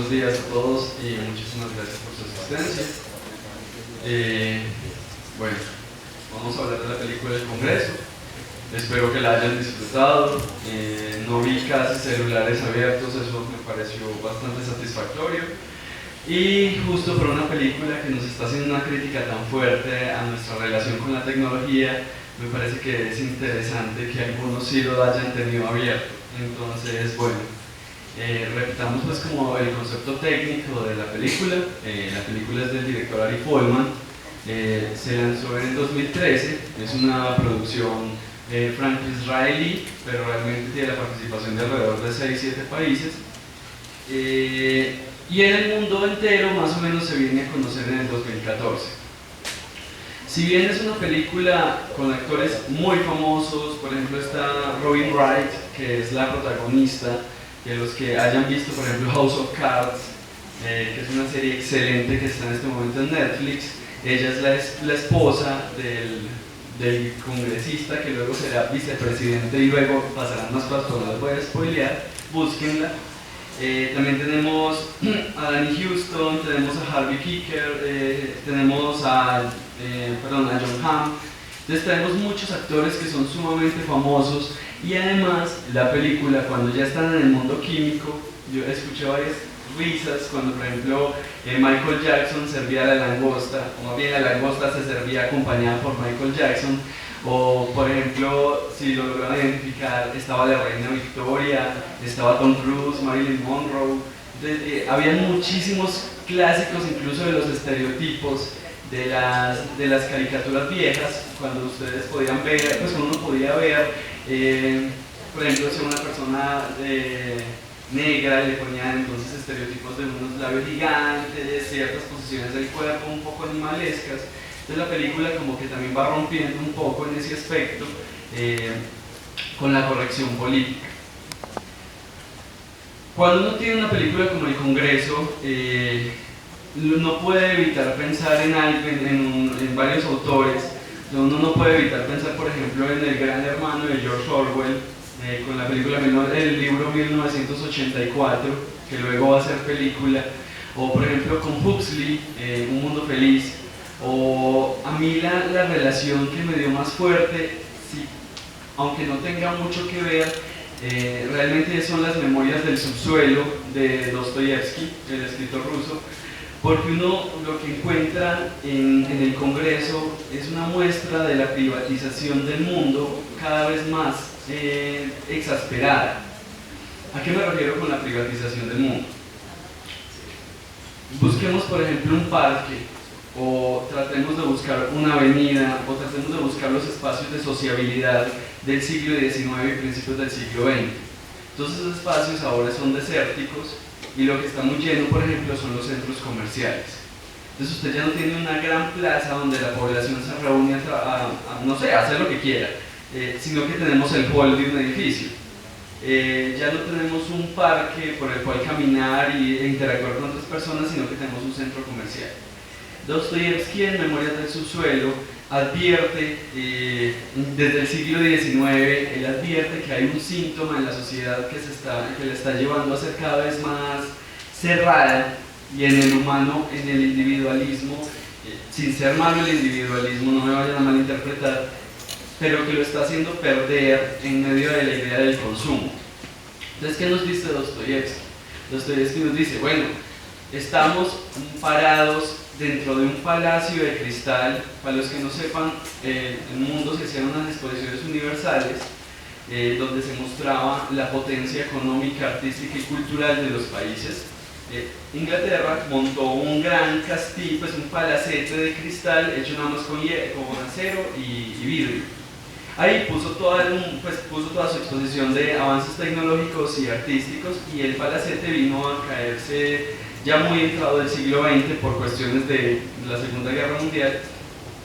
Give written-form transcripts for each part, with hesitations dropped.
buenos días a todos y muchísimas gracias por su asistencia. Bueno, vamos a hablar de la película El Congreso. Espero que la hayan disfrutado. No vi casi celulares abiertos, eso me pareció bastante satisfactorio. Y justo por una película que nos está haciendo una crítica tan fuerte a nuestra relación con la tecnología, me parece que es interesante que algunos sí lo hayan tenido abierto. Entonces, bueno, repitamos pues como el concepto técnico de la película. La película es del director Ari Folman. Se lanzó en el 2013, es una producción franco-israelí, pero realmente tiene la participación de alrededor de 6-7 países. Y en el mundo entero más o menos se viene a conocer en el 2014. Si bien es una película con actores muy famosos, por ejemplo está Robin Wright, que es la protagonista, que los que hayan visto por ejemplo House of Cards, que es una serie excelente que está en este momento en Netflix. Ella es la esposa del congresista que luego será vicepresidente y luego pasarán más cosas, pero no les voy a spoilear, búsquenla. También tenemos a Danny Houston, tenemos a Harvey Keitel, tenemos a John Hamm. Entonces tenemos muchos actores que son sumamente famosos y además la película, cuando ya están en el mundo químico, yo escuché varias risas cuando por ejemplo Michael Jackson servía la langosta, o más bien la langosta se servía acompañada por Michael Jackson, o por ejemplo, si lo lograron identificar, estaba la reina Victoria, estaba Tom Cruise, Marilyn Monroe. Entonces, habían muchísimos clásicos, incluso de los estereotipos de las caricaturas viejas, cuando ustedes podían ver, pues uno podía ver, por ejemplo, si una persona negra le ponían entonces estereotipos de unos labios gigantes, ciertas posiciones del cuerpo un poco animalescas. Entonces la película como que también va rompiendo un poco en ese aspecto con la corrección política. Cuando uno tiene una película como El Congreso, no puede evitar pensar en varios autores. Uno no puede evitar pensar, por ejemplo, en El Gran Hermano de George Orwell, con la película, el libro 1984, que luego va a ser película, o por ejemplo con Huxley, Un Mundo Feliz, o a mí la relación que me dio más fuerte, sí, aunque no tenga mucho que ver, realmente son las Memorias del Subsuelo de Dostoyevsky, el escritor ruso, porque uno lo que encuentra en el Congreso es una muestra de la privatización del mundo cada vez más exasperada. ¿A qué me refiero con la privatización del mundo? Busquemos por ejemplo un parque, o tratemos de buscar una avenida, o tratemos de buscar los espacios de sociabilidad del siglo XIX y principios del siglo XX. Todos esos espacios ahora son desérticos y lo que está muy lleno, por ejemplo, son los centros comerciales. Entonces usted ya no tiene una gran plaza donde la población se reúne no sé, a hacer lo que quiera, sino que tenemos el hall de un edificio. Ya no tenemos un parque por el cual caminar e interactuar con otras personas, sino que tenemos un centro comercial. Dostoyevsky en Memorias del Subsuelo advierte, desde el siglo XIX, él advierte que hay un síntoma en la sociedad que la está llevando a ser cada vez más cerrada, y en el humano, en el individualismo, sin ser malo el individualismo, no me vayan a malinterpretar, pero que lo está haciendo perder en medio de la idea del consumo. Entonces, ¿qué nos dice Dostoyevsky? Dostoyevsky nos dice, bueno, estamos parados dentro de un palacio de cristal. Para los que no sepan, en el mundo se hicieron unas exposiciones universales donde se mostraba la potencia económica, artística y cultural de los países. Inglaterra montó un gran castillo, pues un palacete de cristal hecho nada más con acero y vidrio. Ahí puso toda su exposición de avances tecnológicos y artísticos, y el palacete vino a caerse ya muy entrado del siglo XX por cuestiones de la Segunda Guerra Mundial.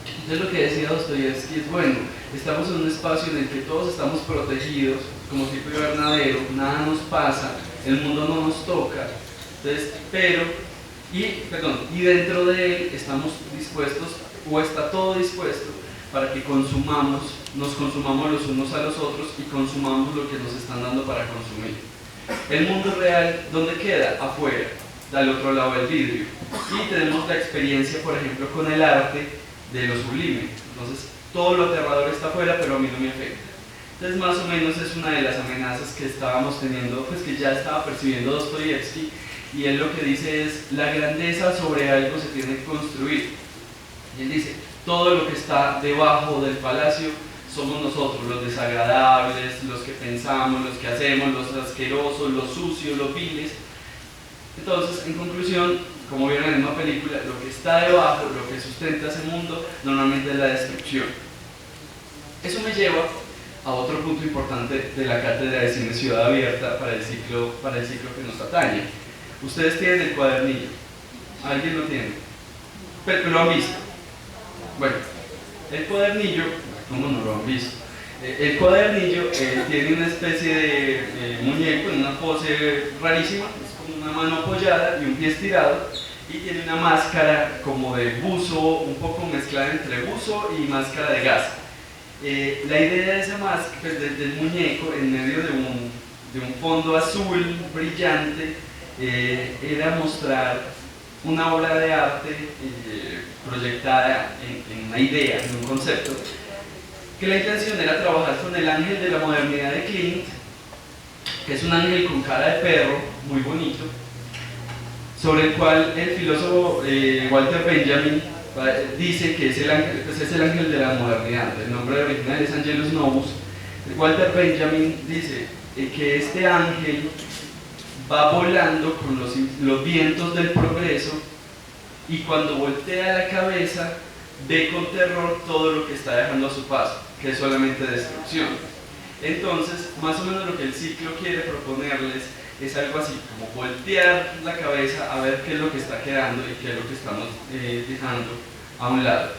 Entonces lo que decía Dostoyevsky es, bueno, estamos en un espacio en el que todos estamos protegidos, como tipo invernadero, nada nos pasa, el mundo no nos toca. Entonces, y dentro de él estamos dispuestos, o está todo dispuesto, para que nos consumamos los unos a los otros y consumamos lo que nos están dando para consumir. El mundo real, ¿dónde queda? Afuera. al otro lado del vidrio. Y tenemos la experiencia, por ejemplo, con el arte de lo sublime. Entonces, todo lo aterrador está afuera, pero a mí no me afecta. Entonces, más o menos es una de las amenazas que estábamos teniendo, pues que ya estaba percibiendo Dostoyevsky, y él lo que dice es, la grandeza sobre algo se tiene que construir. Y él dice, todo lo que está debajo del palacio somos nosotros, los desagradables, los que pensamos, los que hacemos, los asquerosos, los sucios, los viles. Entonces, en conclusión, como vieron en la misma película, lo que está debajo, lo que sustenta ese mundo, normalmente es la destrucción. Eso me lleva a otro punto importante de la cátedra de cine Ciudad Abierta para el ciclo que nos atañe. Ustedes tienen el cuadernillo. ¿Alguien lo tiene? Pero lo han visto. Bueno, el cuadernillo, ¿cómo no lo han visto? El cuadernillo tiene una especie de muñeco en una pose rarísima, es como una mano apoyada y un pie estirado, y tiene una máscara como de buzo, un poco mezclada entre buzo y máscara de gas. La idea de esa máscara, pues, del muñeco en medio de un fondo azul brillante, era mostrar una obra de arte proyectada en una idea, en un concepto, que la intención era trabajar con el ángel de la modernidad de Klimt, que es un ángel con cara de perro, muy bonito, sobre el cual el filósofo Walter Benjamin dice que es el ángel, pues es el ángel de la modernidad. El nombre original es Angelus Novus. Walter Benjamin dice que este ángel va volando con los vientos del progreso, y cuando voltea la cabeza ve con terror todo lo que está dejando a su paso, que es solamente destrucción. Entonces, más o menos lo que el ciclo quiere proponerles es algo así, como voltear la cabeza a ver qué es lo que está quedando y qué es lo que estamos dejando a un lado.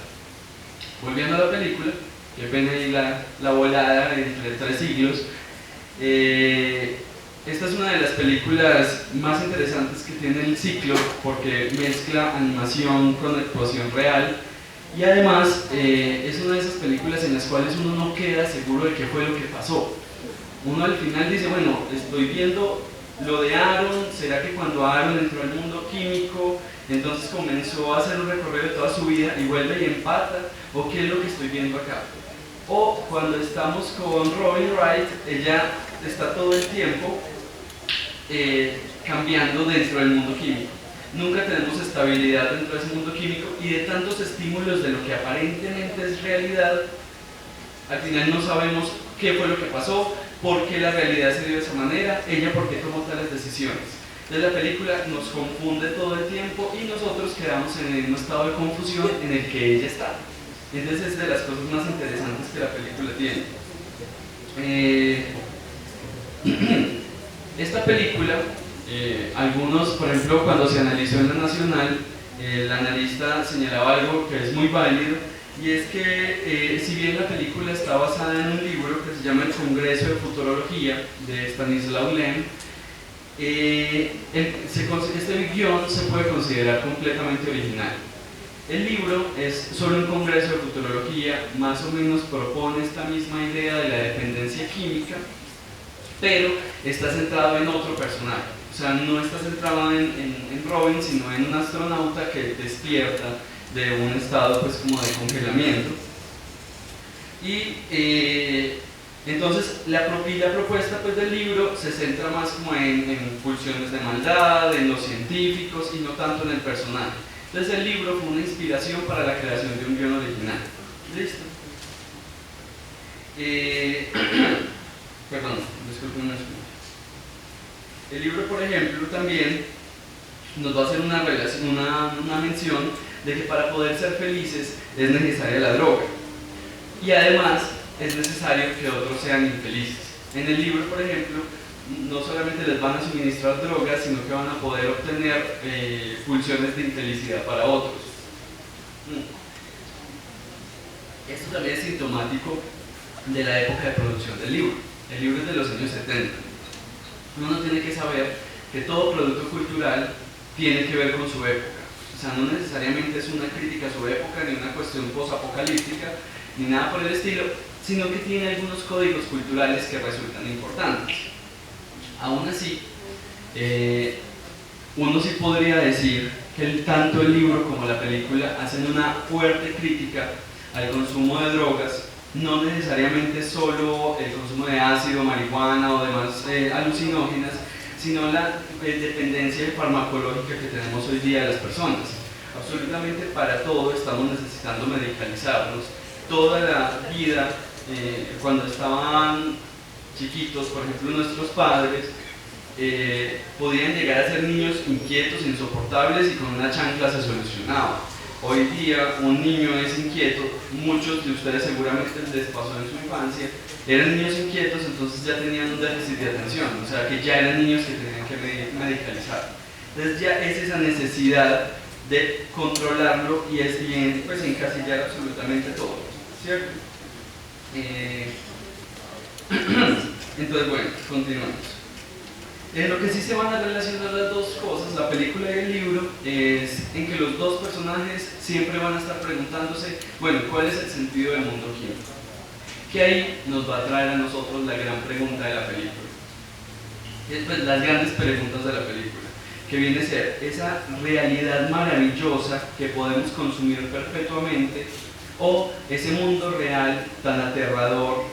Volviendo a la película, que pena ahí la volada entre 3 siglos. Esta es una de las películas más interesantes que tiene el ciclo, porque mezcla animación con actuación real, y además es una de esas películas en las cuales uno no queda seguro de qué fue lo que pasó. Uno al final dice, bueno, estoy viendo lo de Aaron, ¿será que cuando Aaron entró al mundo químico, entonces comenzó a hacer un recorrido de toda su vida y vuelve y empata? ¿O qué es lo que estoy viendo acá? O cuando estamos con Robin Wright, ella está todo el tiempo cambiando dentro del mundo químico. Nunca tenemos estabilidad dentro de ese mundo químico, y de tantos estímulos de lo que aparentemente es realidad, al final no sabemos qué fue lo que pasó, por qué la realidad se dio de esa manera, ella por qué tomó tales decisiones. Entonces la película nos confunde todo el tiempo y nosotros quedamos en el mismo estado de confusión en el que ella está. Entonces es de las cosas más interesantes que la película tiene. Esta película, algunos, por ejemplo, cuando se analizó en la Nacional, el analista señalaba algo que es muy válido, y es que si bien la película está basada en un libro que se llama El Congreso de Futurología de Stanislaw Lem, este guión se puede considerar completamente original. El libro es solo un congreso de futurología, más o menos propone esta misma idea de la dependencia química, pero está centrado en otro personaje. O sea, no está centrado en Robin, sino en un astronauta que despierta de un estado pues como de congelamiento. Y entonces la propuesta pues del libro se centra más como en pulsiones de maldad, en los científicos, y no tanto en el personaje. Entonces el libro fue una inspiración para la creación de un guión original. ¿Listo? Perdón, disculpen una segunda. El libro, por ejemplo, también nos va a hacer una mención de que para poder ser felices es necesaria la droga, y además es necesario que otros sean infelices. En el libro, por ejemplo, no solamente les van a suministrar drogas, sino que van a poder obtener pulsiones de infelicidad para otros. Esto también es sintomático de la época de producción del libro. El libro es de los años 70. Uno tiene que saber que todo producto cultural tiene que ver con su época. O sea, no necesariamente es una crítica a su época, ni una cuestión posapocalíptica, ni nada por el estilo, sino que tiene algunos códigos culturales que resultan importantes. Aún así, uno sí podría decir que tanto el libro como la película hacen una fuerte crítica al consumo de drogas, no necesariamente solo el consumo de ácido, marihuana o demás alucinógenas, sino la dependencia farmacológica que tenemos hoy día de las personas. Absolutamente para todo estamos necesitando medicalizarnos. Toda la vida, cuando estaban chiquitos, por ejemplo nuestros padres, podían llegar a ser niños inquietos, insoportables y con una chancla se solucionaba. Hoy día un niño es inquieto, muchos de ustedes seguramente les pasó en su infancia, eran niños inquietos, entonces ya tenían un déficit de atención, o sea que ya eran niños que tenían que medicalizar. Entonces ya es esa necesidad de controlarlo y es bien, pues encasillar absolutamente todo, ¿cierto? Entonces bueno, continuamos. En lo que sí se van a relacionar las dos cosas, la película y el libro, es en que los dos personajes siempre van a estar preguntándose, bueno, ¿cuál es el sentido del mundo químico? Que ahí nos va a traer a nosotros la gran pregunta de la película. Pues, las grandes preguntas de la película, que viene a ser esa realidad maravillosa que podemos consumir perpetuamente, o ese mundo real tan aterrador,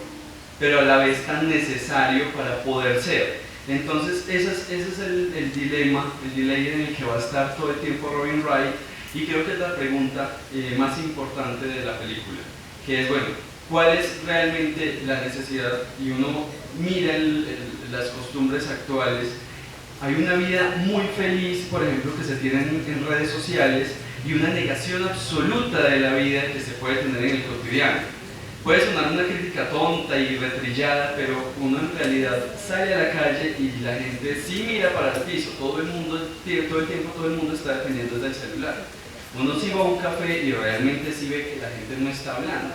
pero a la vez tan necesario para poder ser. Entonces ese es el dilema, el delay en el que va a estar todo el tiempo Robin Wright, y creo que es la pregunta más importante de la película, que es, bueno, ¿cuál es realmente la necesidad? Y uno mira las costumbres actuales. Hay una vida muy feliz, por ejemplo, que se tiene en redes sociales, y una negación absoluta de la vida que se puede tener en el cotidiano. Puede sonar una crítica tonta y retrillada, pero uno en realidad sale a la calle y la gente sí mira para el piso. Todo el mundo está dependiendo del celular. Uno sí va a un café y realmente sí ve que la gente no está hablando.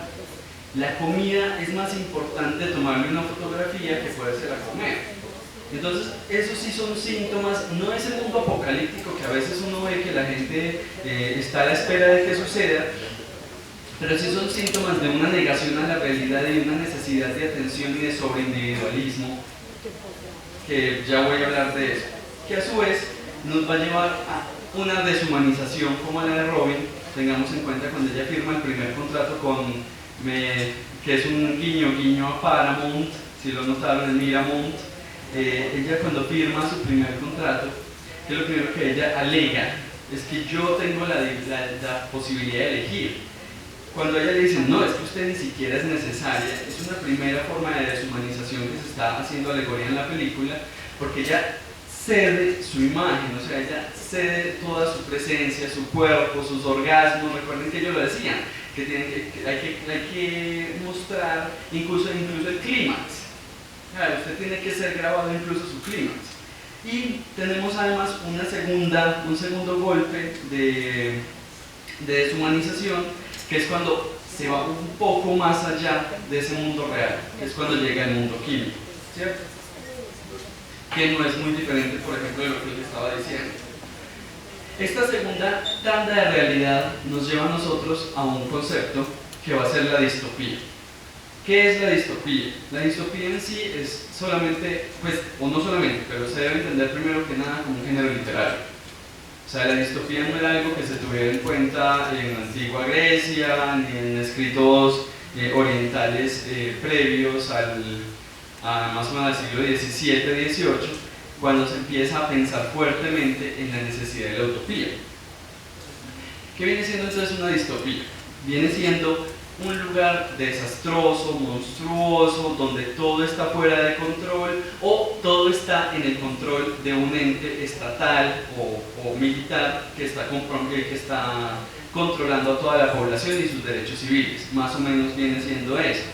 La comida es más importante tomarle una fotografía que poderse la comer. Entonces, esos sí son síntomas, no es el mundo apocalíptico que a veces uno ve que la gente está a la espera de que suceda, pero sí son síntomas de una negación a la realidad y una necesidad de atención y de sobreindividualismo, que ya voy a hablar de eso, que a su vez nos va a llevar a una deshumanización como la de Robin. Tengamos en cuenta cuando ella firma el primer contrato que es un guiño a Paramount, si lo notaron, en Miramount. Ella cuando firma su primer contrato, que lo primero que ella alega es que yo tengo la posibilidad de elegir. Cuando a ella le dicen, no, es que usted ni siquiera es necesaria, es una primera forma de deshumanización que se está haciendo alegoría en la película, porque ella cede su imagen, o sea, ella cede toda su presencia, su cuerpo, sus orgasmos. Recuerden que ellos lo decían, que hay que mostrar incluso el clímax. Claro, usted tiene que ser grabado incluso su clímax. Y tenemos además un segundo golpe de deshumanización, que es cuando se va un poco más allá de ese mundo real, que es cuando llega el mundo químico, ¿cierto? Que no es muy diferente, por ejemplo, de lo que les estaba diciendo. Esta segunda tanda de realidad nos lleva a nosotros a un concepto que va a ser la distopía. ¿Qué es la distopía? La distopía en sí es solamente, pues, o no solamente, pero se debe entender primero que nada como un género literario. O sea, la distopía no era algo que se tuviera en cuenta en la antigua Grecia, ni en escritos orientales previos a más o menos al siglo XVII, XVIII, cuando se empieza a pensar fuertemente en la necesidad de la utopía. ¿Qué viene siendo entonces una distopía? Viene siendo un lugar desastroso, monstruoso, donde todo está fuera de control, o todo está en el control de un ente estatal o militar que está controlando a toda la población y sus derechos civiles. Más o menos viene siendo eso.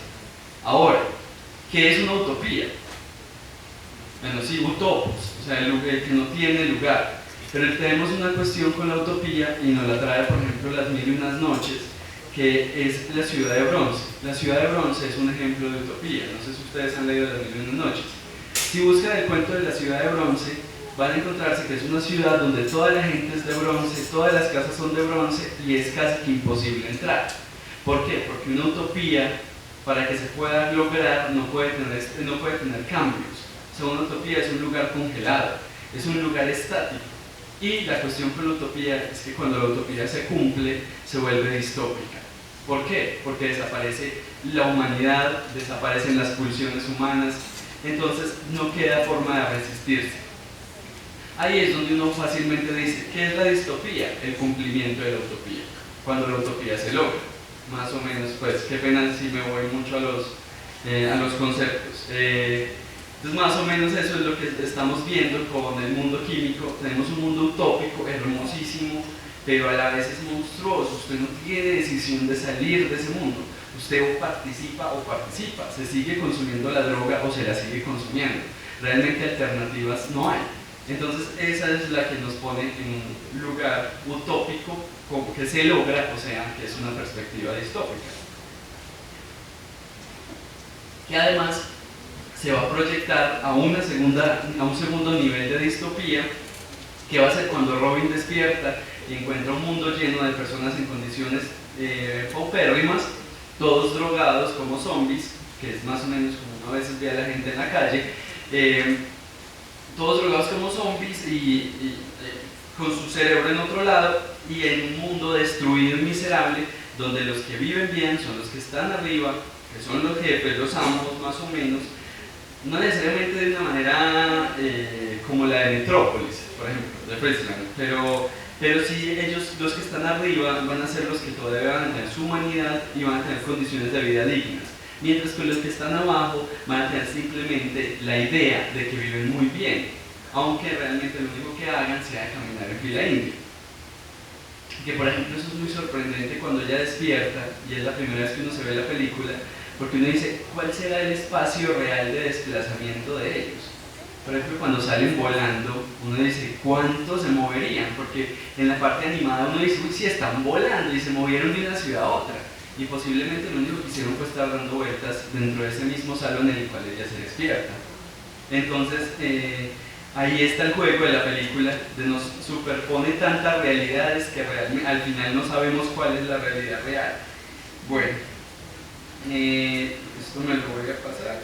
Ahora, ¿qué es una utopía? Bueno, sí, utopos, o sea, el que no tiene lugar. Pero tenemos una cuestión con la utopía, y nos la trae, por ejemplo, Las Mil y Unas Noches, que es la Ciudad de Bronce. La Ciudad de Bronce es un ejemplo de utopía. No sé si ustedes han leído Las Mil y Unas Noches. Si buscan el cuento de la Ciudad de Bronce, van a encontrarse que es una ciudad donde toda la gente es de bronce, todas las casas son de bronce, y es casi que imposible entrar. ¿Por qué? Porque una utopía, para que se pueda lograr, no puede tener cambios. O sea, una utopía es un lugar congelado, es un lugar estático. Y la cuestión con la utopía es que cuando la utopía se cumple, se vuelve distópica. ¿Por qué? Porque desaparece la humanidad, desaparecen las pulsiones humanas, entonces no queda forma de resistirse. Ahí es donde uno fácilmente dice, ¿qué es la distopía? El cumplimiento de la utopía, cuando la utopía se logra. Más o menos, pues, qué pena si me voy mucho a los conceptos. Entonces, más o menos eso es lo que estamos viendo con el mundo químico. Tenemos un mundo utópico, hermosísimo, pero a la vez es monstruoso. Usted no tiene decisión de salir de ese mundo. Usted o participa, se sigue consumiendo la droga o se la sigue consumiendo. Realmente alternativas no hay. Entonces esa es la que nos pone en un lugar utópico que se logra, o sea, que es una perspectiva distópica. Que además se va a proyectar a un segundo nivel de distopía, que va a ser cuando Robin despierta y encuentra un mundo lleno de personas en condiciones paupérrimas, todos drogados como zombies, que es más o menos como uno a veces ve a la gente en la calle, todos drogados como zombies y con su cerebro en otro lado, y en un mundo destruido y miserable, donde los que viven bien son los que están arriba, que son los jefes, los amos más o menos, no necesariamente de una manera como la de Metrópolis, por ejemplo, de Friesland, pero sí ellos, los que están arriba, van a ser los que todavía van a tener su humanidad y van a tener condiciones de vida dignas, mientras que los que están abajo van a tener simplemente la idea de que viven muy bien, aunque realmente lo único que hagan sea caminar en fila india. Que por ejemplo eso es muy sorprendente cuando ella despierta, y es la primera vez que uno se ve la película, porque uno dice, ¿cuál será el espacio real de desplazamiento de ellos? Por ejemplo, cuando salen volando, uno dice, ¿cuánto se moverían? Porque en la parte animada uno dice, uy, sí, están volando y se movieron de una ciudad a otra. Y posiblemente lo único que hicieron fue estar dando vueltas dentro de ese mismo salón en el cual ella se despierta. Entonces, ahí está el juego de la película, de nos superpone tantas realidades que al final no sabemos cuál es la realidad real. Bueno, esto me lo voy a pasar.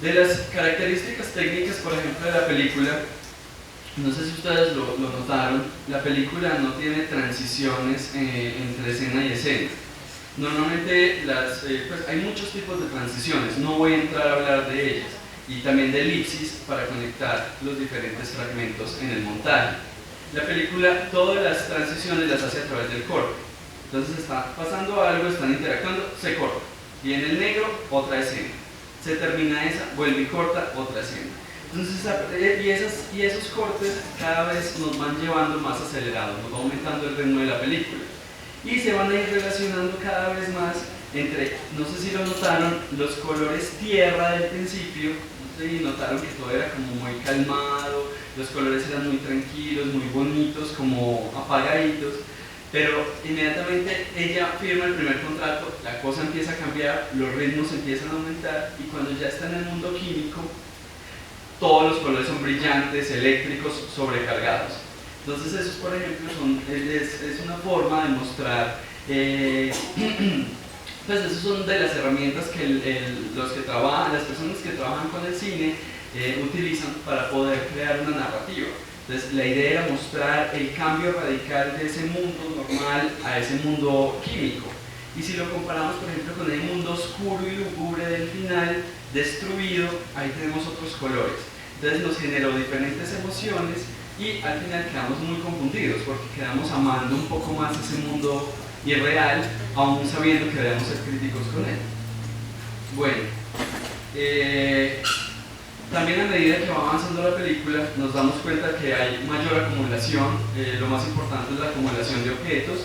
De las características técnicas, por ejemplo, de la película, no sé si ustedes lo notaron, la película no tiene transiciones entre escena y escena. Normalmente pues hay muchos tipos de transiciones, no voy a entrar a hablar de ellas, y también de elipsis para conectar los diferentes fragmentos en el montaje. La película, todas las transiciones las hace a través del corte. Entonces está pasando algo, están interactuando, se corta. Viene el negro, otra escena. Se termina esa, vuelve y corta, otra escena. Entonces, y esos cortes cada vez nos van llevando más acelerados, nos va aumentando el ritmo de la película. Y se van a ir relacionando cada vez más entre, no sé si lo notaron, los colores tierra del principio, no sé si notaron que todo era como muy calmado, los colores eran muy tranquilos, muy bonitos, como apagaditos. Pero inmediatamente ella firma el primer contrato, la cosa empieza a cambiar, los ritmos empiezan a aumentar, y cuando ya está en el mundo químico, todos los colores son brillantes, eléctricos, sobrecargados. Entonces esos, por ejemplo, es una forma de mostrar, pues esos son de las herramientas que las personas que trabajan con el cine utilizan para poder crear una narrativa. Entonces la idea era mostrar el cambio radical de ese mundo normal a ese mundo químico. Y si lo comparamos, por ejemplo, con el mundo oscuro y lúgubre del final, destruido, ahí tenemos otros colores. Entonces nos generó diferentes emociones y al final quedamos muy confundidos porque quedamos amando un poco más ese mundo irreal, aún sabiendo que debemos ser críticos con él. Bueno, también a medida que va avanzando la película nos damos cuenta que hay mayor acumulación, lo más importante es la acumulación de objetos.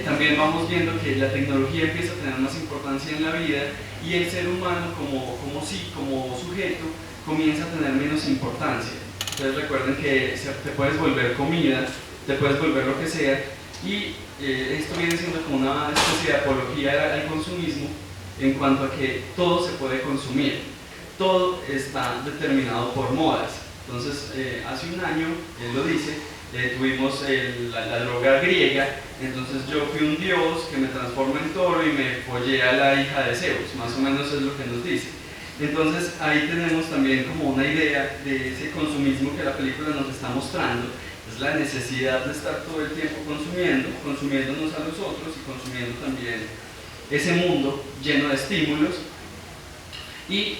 También vamos viendo que la tecnología empieza a tener más importancia en la vida y el ser humano como sujeto comienza a tener menos importancia. Entonces recuerden que te puedes volver comida, te puedes volver lo que sea, y esto viene siendo como una especie de apología al consumismo en cuanto a que todo se puede consumir, todo está determinado por modas. Entonces hace un año, él lo dice, tuvimos la droga griega, entonces yo fui un dios que me transforma en toro y me follé a la hija de Zeus, más o menos es lo que nos dice. Entonces ahí tenemos también como una idea de ese consumismo que la película nos está mostrando, es la necesidad de estar todo el tiempo consumiendo, consumiéndonos a nosotros y consumiendo también ese mundo lleno de estímulos. Y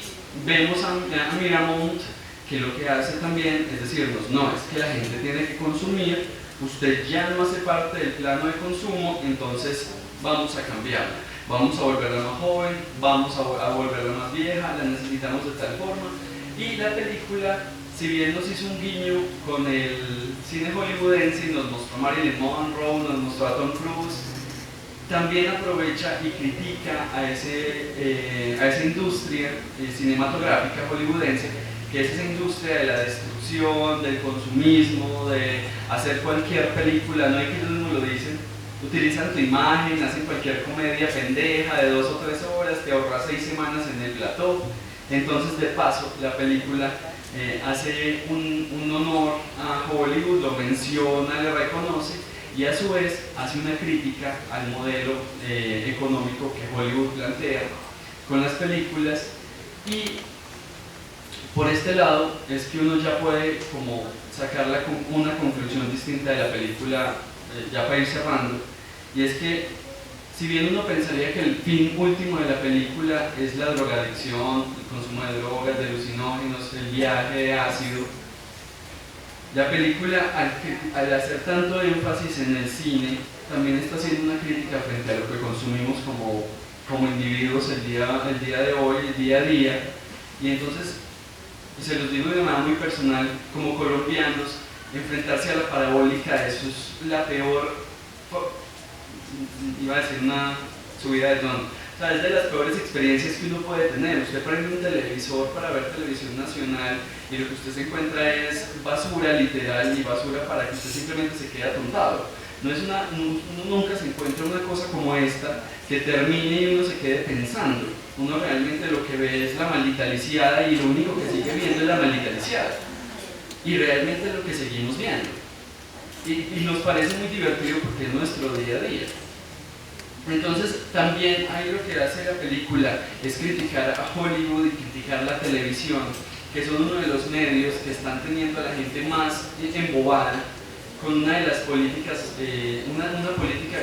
vemos a Miramont que lo que hace también es decirnos, no, es que la gente tiene que consumir, usted ya no hace parte del plano de consumo, entonces vamos a cambiarla. Vamos a volverla más joven, vamos a volverla más vieja, la necesitamos de tal forma. Y la película, si bien nos hizo un guiño con el cine hollywoodense y nos mostró a Marilyn Monroe, nos mostró a Tom Cruise, también aprovecha y critica a esa industria cinematográfica hollywoodense, que es esa industria de la destrucción, del consumismo, de hacer cualquier película, no hay que ellos mismos lo dicen, utilizan tu imagen, hacen cualquier comedia pendeja de 2 o 3 horas, te ahorras 6 semanas en el plató. Entonces, de paso, la película hace un honor a Hollywood, lo menciona, le reconoce y a su vez hace una crítica al modelo económico que Hollywood plantea con las películas. Y por este lado es que uno ya puede como sacar una conclusión distinta de la película, ya para ir cerrando, y es que si bien uno pensaría que el fin último de la película es la drogadicción, el consumo de drogas, de alucinógenos, el viaje de ácido, la película al hacer tanto énfasis en el cine también está haciendo una crítica frente a lo que consumimos como individuos el día de hoy, el día a día. Y entonces, y se los digo de manera muy personal, como colombianos, enfrentarse a la parabólica, eso es la peor, iba a decir una subida de tono, o sea, es de las peores experiencias que uno puede tener. Usted prende un televisor para ver televisión nacional y lo que usted se encuentra es basura literal y basura para que usted simplemente se quede atontado. Uno nunca se encuentra una cosa como esta que termine y uno se quede pensando. Uno realmente lo que ve es la maldita lisiada y lo único que sigue viendo es la maldita lisiada. Y realmente es lo que seguimos viendo. Y nos parece muy divertido porque es nuestro día a día. Entonces también ahí lo que hace la película es criticar a Hollywood y criticar la televisión, que son uno de los medios que están teniendo a la gente más embobada con una de las políticas, una política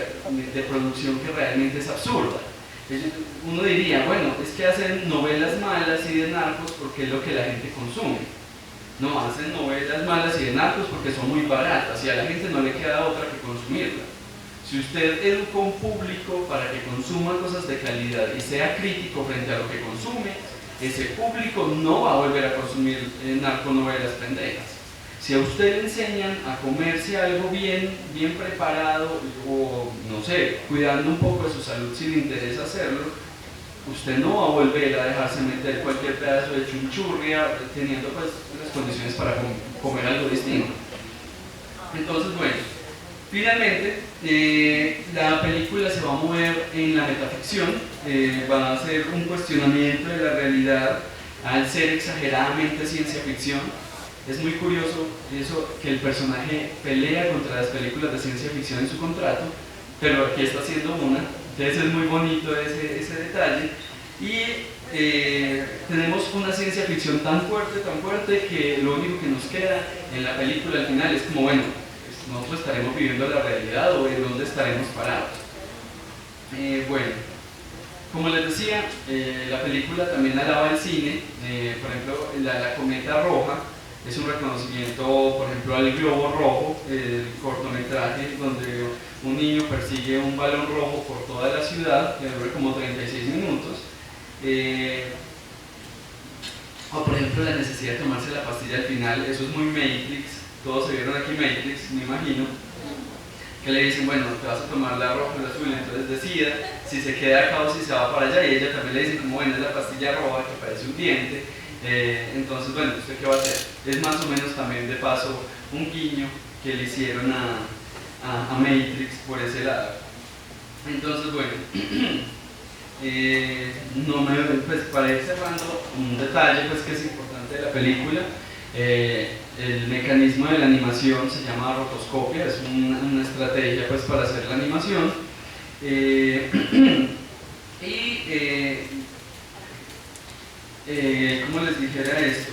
de producción que realmente es absurda. Uno diría, bueno, es que hacen novelas malas y de narcos porque es lo que la gente consume. No, hacen novelas malas y de narcos porque son muy baratas y a la gente no le queda otra que consumirla. Si usted educa a un público para que consuma cosas de calidad y sea crítico frente a lo que consume, ese público no va a volver a consumir narconovelas pendejas. Si a usted le enseñan a comerse algo bien preparado o, no sé, cuidando un poco de su salud si le interesa hacerlo, usted no va a volver a dejarse meter cualquier pedazo de chunchurria teniendo pues las condiciones para comer algo distinto. Entonces, bueno, finalmente la película se va a mover en la metaficción, va a hacer un cuestionamiento de la realidad al ser exageradamente ciencia ficción. Es muy curioso eso, que el personaje pelea contra las películas de ciencia ficción en su contrato, pero aquí está haciendo una. Entonces es muy bonito ese detalle. Y tenemos una ciencia ficción tan fuerte que lo único que nos queda en la película al final es como, bueno, pues nosotros estaremos viviendo la realidad o en dónde estaremos parados. Bueno, como les decía, la película también alaba el cine. Por ejemplo, la Cometa Roja es un reconocimiento, por ejemplo, al Globo Rojo, el cortometraje donde un niño persigue un balón rojo por toda la ciudad, que dura como 36 minutos. O por ejemplo la necesidad de tomarse la pastilla al final, eso es muy Matrix, todos se vieron aquí Matrix, me imagino, que le dicen, bueno, te vas a tomar la roja o la azul, entonces decida si se queda acá o si se va para allá, y ella también le dice como, bueno, es la pastilla roja que parece un diente, entonces bueno, ¿usted qué va a hacer? Es más o menos también de paso un guiño que le hicieron a Matrix por ese lado. Entonces bueno, pues para ir cerrando, un detalle pues que es importante de la película, el mecanismo de la animación se llama rotoscopia, es una estrategia pues para hacer la animación, ¿cómo les dijera esto?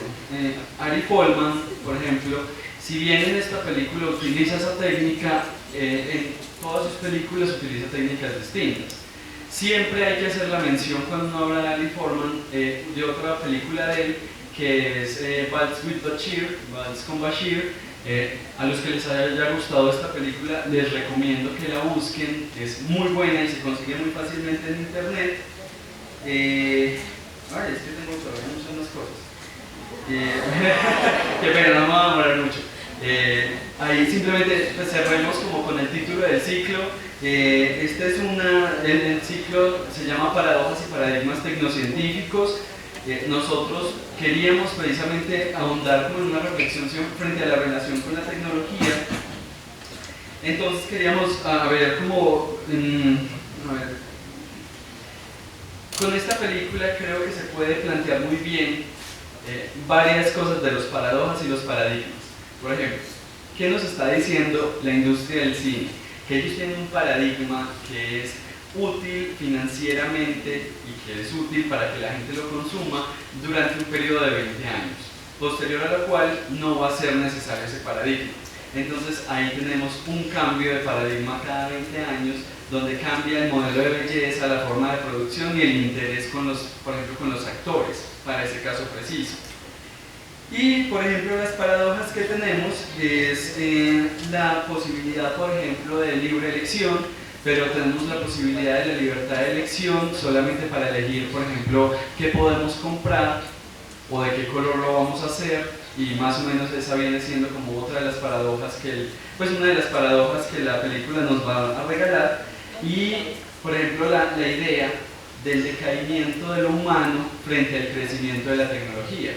Ari Folman, por ejemplo, si bien en esta película utiliza esa técnica, en todas sus películas utiliza técnicas distintas. Siempre hay que hacer la mención cuando uno habla de Ari Folman de otra película de él, que es Waltz with Bashir, Waltz con Bashir. A los que les haya gustado esta película, les recomiendo que la busquen, es muy buena y se consigue muy fácilmente en internet. Ay, es que tengo todavía muchas cosas. Qué pena, no me va a demorar mucho. Ahí simplemente pues, cerremos como con el título del ciclo. Este es el ciclo se llama Paradojas y Paradigmas Tecnocientíficos. Nosotros queríamos precisamente ahondar como en una reflexión frente a la relación con la tecnología. Entonces queríamos ver como con esta película creo que se puede plantear muy bien varias cosas de los paradojas y los paradigmas. Por ejemplo, ¿qué nos está diciendo la industria del cine? Que ellos tienen un paradigma que es útil financieramente y que es útil para que la gente lo consuma durante un periodo de 20 años, posterior a lo cual no va a ser necesario ese paradigma. Entonces ahí tenemos un cambio de paradigma cada 20 años, donde cambia el modelo de belleza, la forma de producción y el interés con los, por ejemplo, con los actores, para ese caso preciso. Y, por ejemplo, las paradojas que tenemos es la posibilidad, por ejemplo, de libre elección, pero tenemos la posibilidad de la libertad de elección solamente para elegir, por ejemplo, qué podemos comprar o de qué color lo vamos a hacer, y más o menos esa viene siendo como otra de las paradojas pues una de las paradojas que la película nos va a regalar. Y, por ejemplo, la idea del decaimiento de lo humano frente al crecimiento de la tecnología,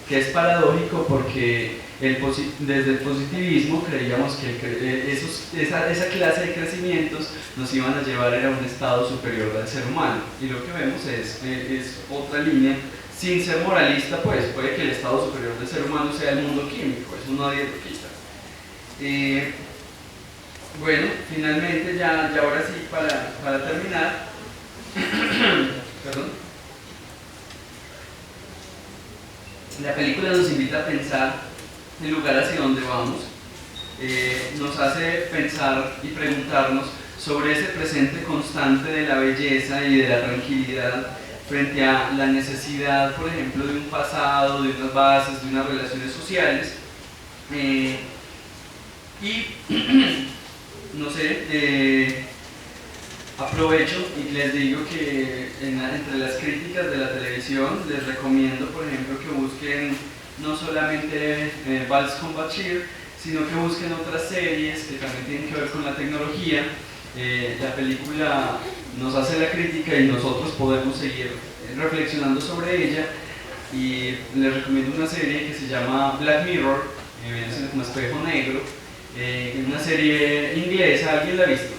que es paradójico porque desde el positivismo creíamos que esa clase de crecimientos nos iban a llevar a un estado superior del ser humano, y lo que vemos es otra línea, sin ser moralista, pues puede que el estado superior del ser humano sea el mundo químico, eso nadie lo quita. Bueno, finalmente ya ahora sí para terminar, perdón. La película nos invita a pensar el lugar hacia donde vamos, nos hace pensar y preguntarnos sobre ese presente constante de la belleza y de la tranquilidad frente a la necesidad, por ejemplo, de un pasado, de unas bases, de unas relaciones sociales. Y, no sé, aprovecho y les digo que entre las críticas de la televisión les recomiendo, por ejemplo, que busquen no solamente Waltz con Bashir, sino que busquen otras series que también tienen que ver con la tecnología. La película nos hace la crítica y nosotros podemos seguir reflexionando sobre ella, y les recomiendo una serie que se llama Black Mirror, viene siendo como Espejo Negro, una serie inglesa. ¿Alguien la ha visto?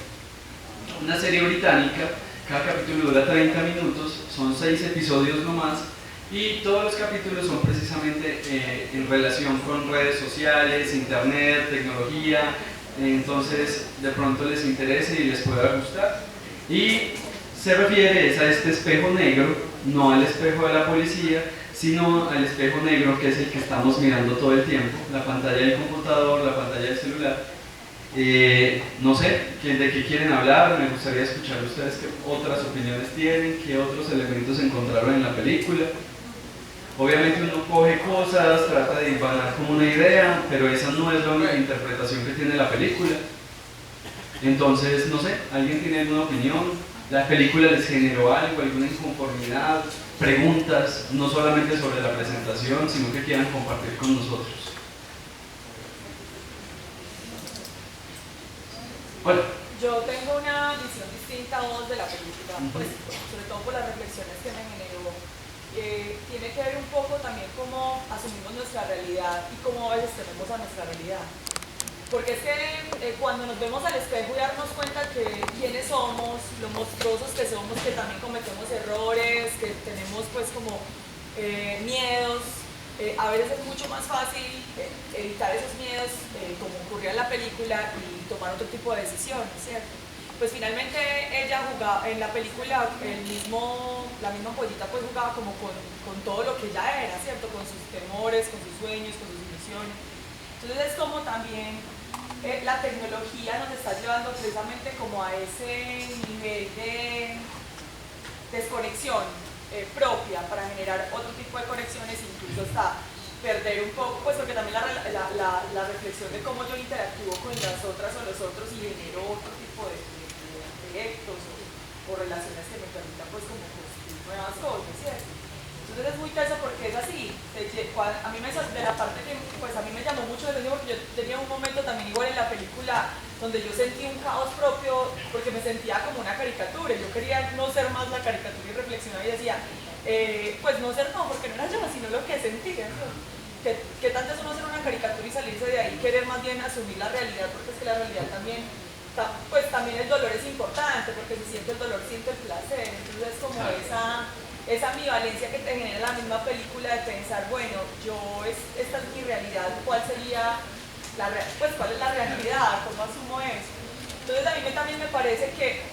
Una serie británica, cada capítulo dura 30 minutos, son 6 episodios nomás, y todos los capítulos son precisamente en relación con redes sociales, internet, tecnología. Entonces de pronto les interese y les pueda gustar. Y se refiere a este espejo negro, no al espejo de la policía, sino al espejo negro que es el que estamos mirando todo el tiempo, la pantalla del computador, la pantalla del celular. No sé de qué quieren hablar, me gustaría escuchar ustedes qué otras opiniones tienen, qué otros elementos encontraron en la película. Obviamente uno coge cosas, trata de divagar como una idea, pero esa no es la única interpretación que tiene la película. Entonces, no sé, ¿alguien tiene alguna opinión? ¿La película les generó algo, alguna inconformidad, preguntas, no solamente sobre la presentación, sino que quieran compartir con nosotros? Hola. Yo tengo una visión distinta a vos de la película, pues, sobre todo por las reflexiones que me generó. Tiene que ver un poco también cómo asumimos nuestra realidad y cómo a veces tenemos a nuestra realidad. Porque es que cuando nos vemos al espejo y darnos cuenta que quiénes somos, lo monstruosos que somos, que también cometemos errores, que tenemos pues como miedos, a veces es mucho más fácil evitar esos miedos, como ocurrió en la película, y tomar otro tipo de decisiones, ¿cierto? Pues finalmente ella jugaba, en la película la misma pollita pues jugaba como con todo lo que ella era, ¿cierto? Con sus temores, con sus sueños, con sus ilusiones. Entonces es como también la tecnología nos está llevando precisamente como a ese nivel de desconexión propia para generar otro tipo de conexiones, incluso hasta perder un poco, pues porque también la reflexión de cómo yo interactúo con las otras o los otros y genero otro tipo de proyectos o relaciones que me permitan pues como construir nuevas cosas, ¿cierto? Entonces es muy teso porque es así, a mí de la parte que pues a mí me llamó mucho la atención porque yo tenía un momento también igual en la película donde yo sentí un caos propio porque me sentía como una caricatura, yo quería no ser más la caricatura y reflexionaba y decía, pues no ser no, porque no era yo, sino lo que sentía, ¿no? Que tanto es uno ser una caricatura y salirse de ahí, querer más bien asumir la realidad, porque es que la realidad también, pues también el dolor es importante, porque si siente el dolor, siente el placer, entonces es como esa ambivalencia que te genera la misma película de pensar, bueno, esta es mi realidad, ¿cuál sería cuál es la realidad? ¿Cómo asumo eso? Entonces a mí también me parece que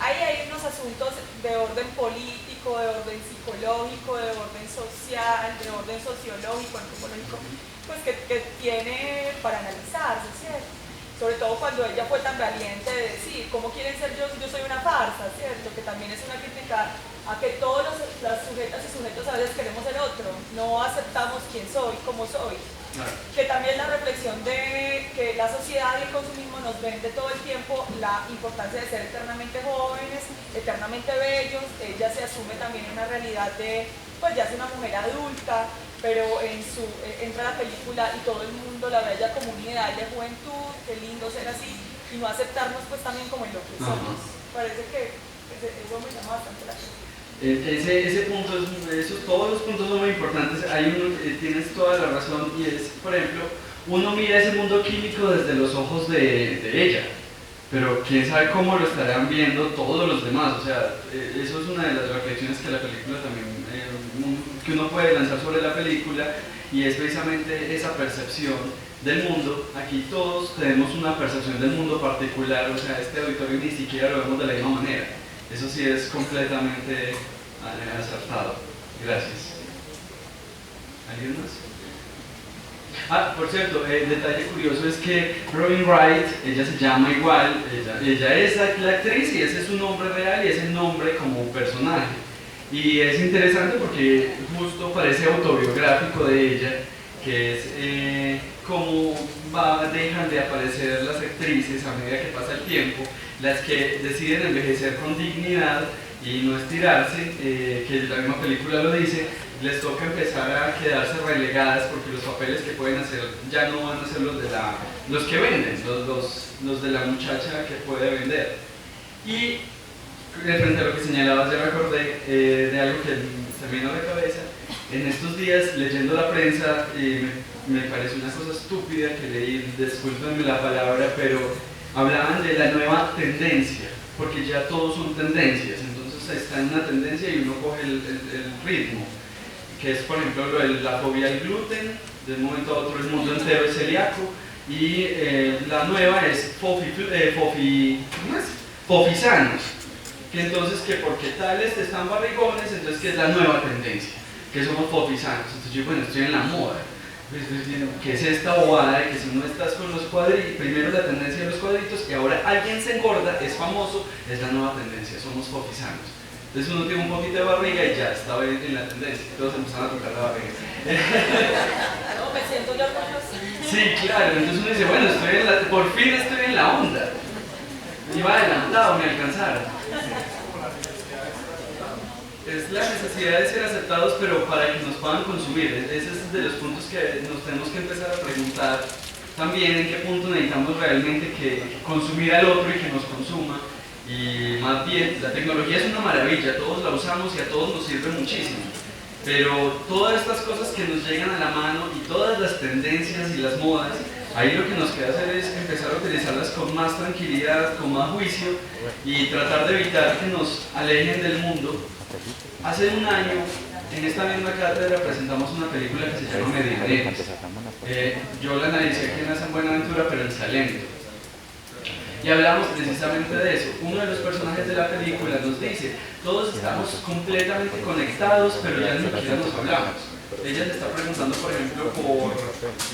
hay unos asuntos de orden político, de orden psicológico, de orden social, de orden sociológico, antropológico, pues que tiene para analizarse, ¿cierto? Sobre todo cuando ella fue tan valiente de decir, ¿cómo quieren ser yo soy una farsa, ¿cierto? Que también es una crítica a que todos las sujetas y sujetos a veces queremos ser otro, no aceptamos quién soy, cómo soy. Claro. Que también la reflexión de que la sociedad y el consumismo nos vende todo el tiempo la importancia de ser eternamente jóvenes, eternamente bellos. Ella se asume también en una realidad de, pues ya es una mujer adulta, pero entra a la película y todo el mundo la ve ella como un ideal de juventud, qué lindo ser así, y no aceptarnos pues también como en lo que somos. Parece que eso me llama bastante la atención. Ese punto, todos los puntos son muy importantes. Tienes toda la razón, y es, por ejemplo, uno mira ese mundo químico desde los ojos de ella, pero quién sabe cómo lo estarán viendo todos los demás. O sea, eso es una de las reflexiones que la película también, que uno puede lanzar sobre la película, y es precisamente esa percepción del mundo. Aquí todos tenemos una percepción del mundo particular, o sea, este auditorio ni siquiera lo vemos de la misma manera. Eso sí es completamente acertado. Gracias. ¿Alguien más? Por cierto, detalle curioso es que Robin Wright, ella se llama igual, ella es la actriz y ese es su nombre real y es el nombre como personaje. Y es interesante porque justo parece autobiográfico de ella, que es cómo dejan de aparecer las actrices a medida que pasa el tiempo, las que deciden envejecer con dignidad y no estirarse, que la misma película lo dice, les toca empezar a quedarse relegadas porque los papeles que pueden hacer ya no van a ser los que venden, los de la muchacha que puede vender. Y frente a lo que señalabas, ya me acordé de algo que se me vino a la cabeza. En estos días, leyendo la prensa, me pareció una cosa estúpida que leí, discúlpenme la palabra, pero hablaban de la nueva tendencia, porque ya todos son tendencias, entonces está en una tendencia y uno coge el ritmo, que es por ejemplo la fobia al gluten, de un momento a otro el mundo entero es celíaco, y la nueva es fofisanos, que entonces que porque tales están barrigones, entonces que es la nueva tendencia, que somos fofisanos. Entonces yo, bueno, estoy en la moda. ¿Qué es esta bobada de que si no estás con los cuadritos, primero la tendencia de los cuadritos y ahora alguien se engorda, es famoso, es la nueva tendencia, somos fofisanos? Entonces uno tiene un poquito de barriga y ya estaba en la tendencia, todos empezaron a tocar la barriga. No, me siento yo orgulloso. Sí, claro, entonces uno dice, bueno, por fin estoy en la onda. Iba adelantado, me alcanzaron. Es la necesidad de ser aceptados, pero para que nos puedan consumir. Ese es de los puntos que nos tenemos que empezar a preguntar también, en qué punto necesitamos realmente consumir al otro y que nos consuma. Y más bien, la tecnología es una maravilla, todos la usamos y a todos nos sirve muchísimo, pero todas estas cosas que nos llegan a la mano y todas las tendencias y las modas, ahí lo que nos queda hacer es empezar a utilizarlas con más tranquilidad, con más juicio, y tratar de evitar que nos alejen del mundo. Hace un año, en esta misma cátedra, presentamos una película que se llama Medianeras. Yo la analicé aquí en la San Buenaventura, pero en Salento. Y hablamos precisamente de eso. Uno de los personajes de la película nos dice, todos estamos completamente conectados, pero ya ni siquiera nos hablamos. Ella le está preguntando, por ejemplo,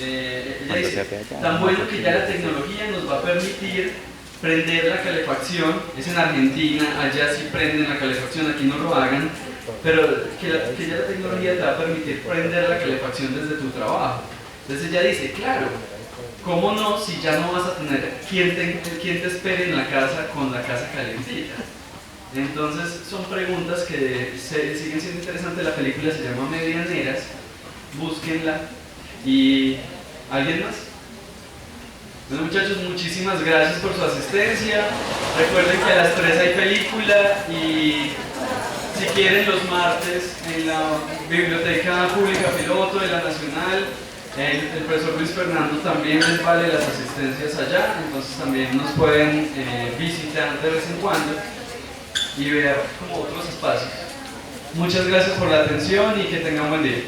ella dice, tan bueno que ya la tecnología nos va a permitir prender la calefacción. Es en Argentina, allá sí prenden la calefacción, aquí no lo hagan, pero que ya la tecnología te va a permitir prender la calefacción desde tu trabajo. Entonces ella dice, claro, ¿cómo no si ya no vas a tener quien te espere en la casa con la casa calentita? Entonces son preguntas que siguen siendo interesantes. La película se llama Medianeras, búsquenla. ¿Y alguien más? Bueno, muchachos, muchísimas gracias por su asistencia. Recuerden que a las 3 hay película y si quieren los martes en la Biblioteca Pública Piloto de la Nacional, el profesor Luis Fernando también les vale las asistencias allá, entonces también nos pueden visitar de vez en cuando y ver como otros espacios. Muchas gracias por la atención y que tengan buen día.